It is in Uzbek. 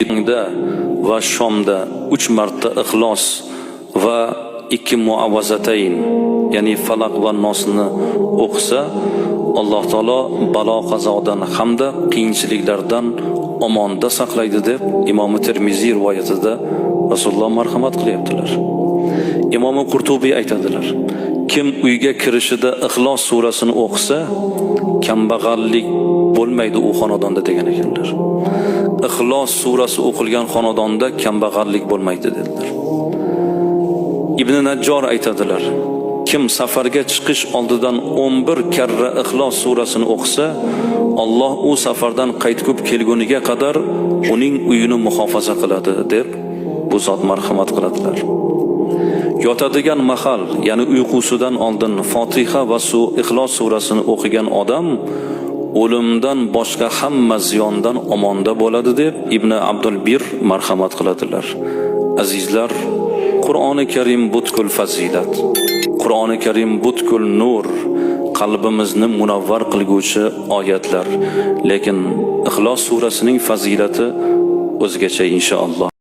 tongda va shomda 3 marta ixlos va 2 muavvazatayn, ya'ni falaq va nosni o'qisa, Alloh taolo balo qazodan hamda qiyinchiliklardan omonda saqlaydi deb Imom Termiziy rivoyatida Rasululloh marhamat qilyaptilar. Imom Qurtubiy aytadilar: kim uyga kirishida Ixlos surasini o'qisa, kambag'allik bo'lmaydi u xonadonda degan ekanlar. Ixlos surasi o'qilgan xonadonda kambag'allik bo'lmaydi dedilar. Ibn Najjor aytadilar: kim safarga chiqish oldidan 11 karra Ixlos surasini o'qisa, Alloh u safardan qaytib kelguniga qadar uning uyini muhofaza qiladi deb bu zot marhamat qiladilar. Yotadigan mahal, ya'ni uyqusidan oldin Fotiha va Ixlos surasini o'qigan odam o'limdan boshqa hamma ziyondan omonda bo'ladi deb Ibn Abdul Bir marhamat qiladilar. Azizlar, Qur'oni Karim butkul fazilat, Qur'oni Karim butkul nur, qalbimizni munavvar qilguvchi oyatlar. Lekin Ixlos surasining fazilati o'zgacha inshaalloh.